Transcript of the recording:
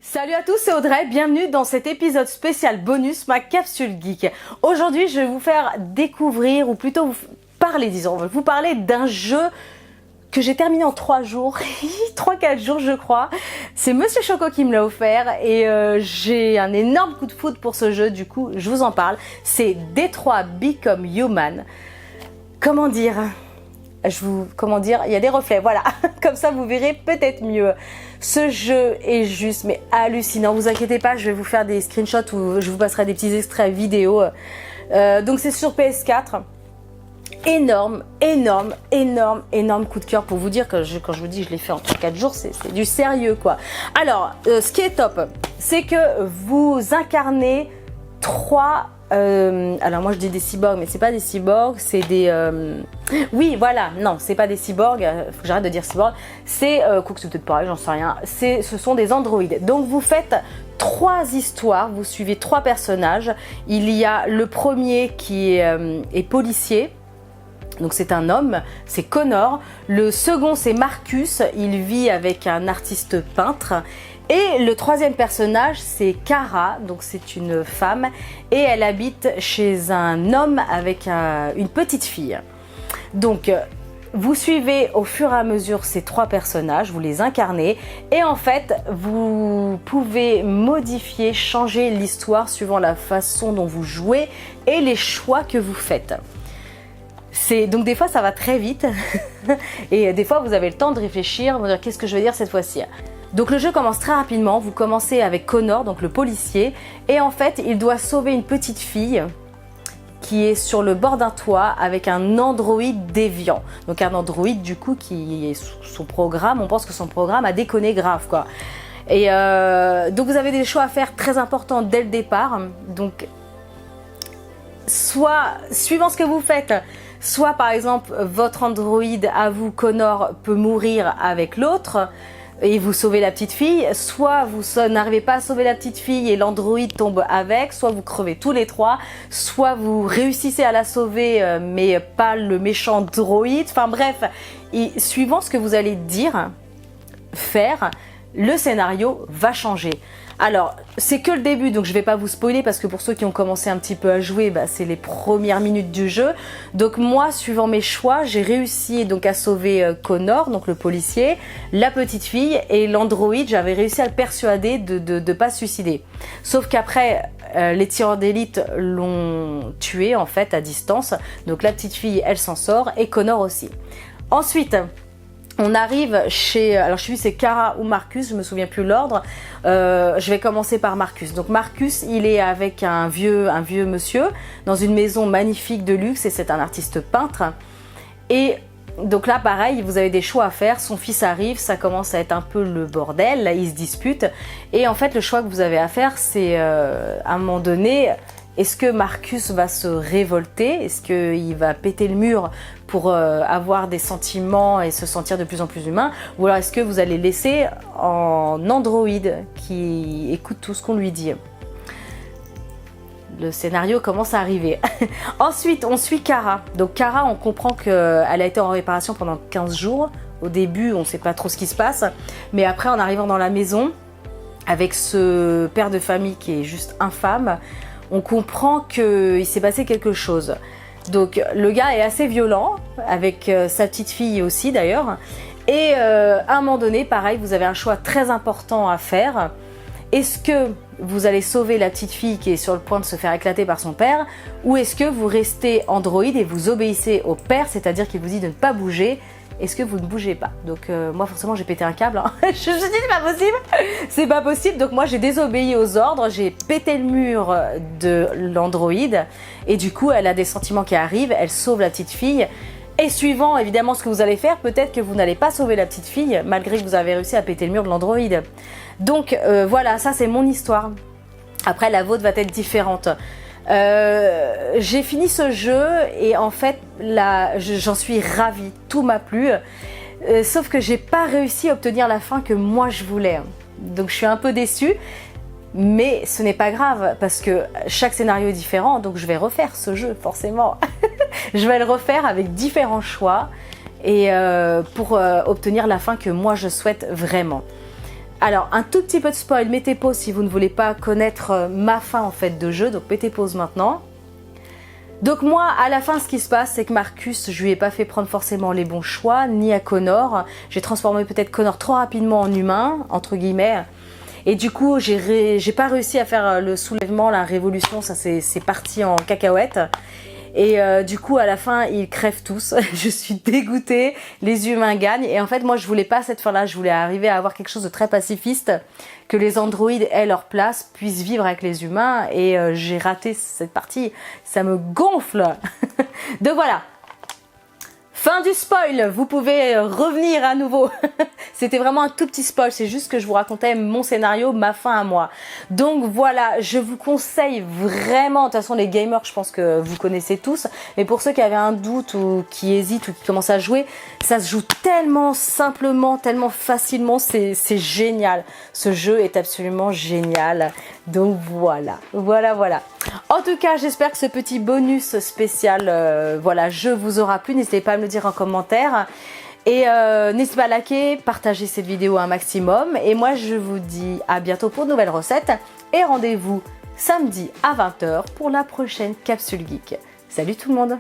Salut à tous, c'est Audrey, bienvenue dans cet épisode spécial bonus, ma capsule geek. Aujourd'hui, je vais vous faire découvrir, ou plutôt vous parler, vous parler d'un jeu que j'ai terminé en 3 jours, 3-4 jours je crois. C'est Monsieur Choco qui me l'a offert et j'ai un énorme coup de foudre pour ce jeu, du coup je vous en parle. C'est Detroit Become Human. Comment dire ? Il y a des reflets, voilà, comme ça vous verrez peut-être mieux. Ce jeu est juste, mais hallucinant, vous inquiétez pas, je vais vous faire des screenshots ou je vous passerai des petits extraits vidéo. Donc c'est sur PS4, énorme coup de cœur pour vous dire que quand je vous dis je l'ai fait en 4 jours, c'est du sérieux quoi. Alors, ce qui est top, c'est que vous incarnez 3... alors moi je dis des cyborgs, mais c'est pas des cyborgs, c'est des... Oui, voilà, non, c'est pas des cyborgs, faut que j'arrête de dire cyborg, c'est... Quoique c'est peut-être pareil, j'en sais rien, ce sont des androïdes. Donc vous faites 3 histoires, vous suivez 3 personnages. Il y a le premier qui est policier, donc c'est un homme, c'est Connor. Le second c'est Marcus, il vit avec un artiste peintre. Et le troisième personnage, c'est Kara, donc c'est une femme, et elle habite chez un homme avec une petite fille. Donc, vous suivez au fur et à mesure ces 3 personnages, vous les incarnez, et en fait, vous pouvez modifier, changer l'histoire suivant la façon dont vous jouez et les choix que vous faites. Donc des fois, ça va très vite, et des fois, vous avez le temps de réfléchir, vous dire qu'est-ce que je vais dire cette fois-ci. Donc le jeu commence très rapidement, vous commencez avec Connor, donc le policier, et en fait il doit sauver une petite fille qui est sur le bord d'un toit avec un androïde déviant. Donc un androïde du coup qui est son programme, on pense que son programme a déconné grave quoi. Et donc vous avez des choix à faire très importants dès le départ, donc soit suivant ce que vous faites, soit par exemple votre androïde à vous, Connor, peut mourir avec l'autre, et vous sauvez la petite fille, soit vous n'arrivez pas à sauver la petite fille et l'androïde tombe avec, soit vous crevez tous les 3, soit vous réussissez à la sauver mais pas le méchant droïde, enfin bref, et suivant ce que vous allez dire, faire, le scénario va changer. Alors, c'est que le début, donc je ne vais pas vous spoiler parce que pour ceux qui ont commencé un petit peu à jouer, c'est les premières minutes du jeu. Donc moi, suivant mes choix, j'ai réussi donc à sauver Connor, donc le policier, la petite fille et l'androïde, j'avais réussi à le persuader de ne pas se suicider. Sauf qu'après, les tireurs d'élite l'ont tué en fait à distance. Donc la petite fille, elle s'en sort et Connor aussi. Ensuite... on arrive chez, alors je sais plus c'est Kara ou Marcus, je me souviens plus l'ordre. Je vais commencer par Marcus. Donc Marcus, il est avec un vieux monsieur dans une maison magnifique de luxe et c'est un artiste peintre. Et donc là pareil, vous avez des choix à faire. Son fils arrive, ça commence à être un peu le bordel, là ils se disputent. Et en fait le choix que vous avez à faire, c'est à un moment donné... Est-ce que Marcus va se révolter? Est-ce qu'il va péter le mur pour avoir des sentiments et se sentir de plus en plus humain? Ou alors est-ce que vous allez laisser en androïde qui écoute tout ce qu'on lui dit? Le scénario commence à arriver. Ensuite, on suit Kara. Donc Kara, on comprend qu'elle a été en réparation pendant 15 jours. Au début, on ne sait pas trop ce qui se passe. Mais après, en arrivant dans la maison, avec ce père de famille qui est juste infâme, on comprend qu'il s'est passé quelque chose. Donc le gars est assez violent, avec sa petite fille aussi d'ailleurs. Et à un moment donné, pareil, vous avez un choix très important à faire. Est-ce que vous allez sauver la petite fille qui est sur le point de se faire éclater par son père? Ou est-ce que vous restez androïde et vous obéissez au père, c'est-à-dire qu'il vous dit de ne pas bouger? Est-ce que vous ne bougez pas? Donc moi forcément j'ai pété un câble, hein. je dis c'est pas possible, c'est pas possible. Donc moi j'ai désobéi aux ordres, j'ai pété le mur de l'androïde et du coup elle a des sentiments qui arrivent, elle sauve la petite fille. Et suivant évidemment ce que vous allez faire, peut-être que vous n'allez pas sauver la petite fille malgré que vous avez réussi à péter le mur de l'androïde. Donc voilà, ça c'est mon histoire. Après la vôtre va être différente. J'ai fini ce jeu et en fait là j'en suis ravie, tout m'a plu, sauf que j'ai pas réussi à obtenir la fin que moi je voulais, donc je suis un peu déçue, mais ce n'est pas grave parce que chaque scénario est différent, donc je vais refaire ce jeu forcément. Je vais le refaire avec différents choix et pour obtenir la fin que moi je souhaite vraiment. Alors, un tout petit peu de spoil, mettez pause si vous ne voulez pas connaître ma fin en fait de jeu, donc mettez pause maintenant. Donc moi, à la fin, ce qui se passe, c'est que Marcus, je lui ai pas fait prendre forcément les bons choix, ni à Connor. J'ai transformé peut-être Connor trop rapidement en humain, entre guillemets. Et du coup, j'ai pas réussi à faire le soulèvement, la révolution, ça c'est parti en cacahuète. Et du coup, à la fin, ils crèvent tous. Je suis dégoûtée. Les humains gagnent. Et en fait, moi, je voulais pas cette fin-là. Je voulais arriver à avoir quelque chose de très pacifiste, que les androïdes aient leur place, puissent vivre avec les humains. Et j'ai raté cette partie. Ça me gonfle. Donc voilà. Fin du spoil, vous pouvez revenir à nouveau. C'était vraiment un tout petit spoil, c'est juste que je vous racontais mon scénario, ma fin à moi. Donc voilà, je vous conseille vraiment, de toute façon les gamers je pense que vous connaissez tous, mais pour ceux qui avaient un doute ou qui hésitent ou qui commencent à jouer, ça se joue tellement simplement, tellement facilement, c'est génial. Ce jeu est absolument génial. Donc voilà. En tout cas, j'espère que ce petit bonus spécial, voilà, jeu vous aura plu. N'hésitez pas à me le dire en commentaire. Et n'hésitez pas à liker, partager cette vidéo un maximum. Et moi, je vous dis à bientôt pour de nouvelles recettes. Et rendez-vous samedi à 20 h pour la prochaine Capsule Geek. Salut tout le monde!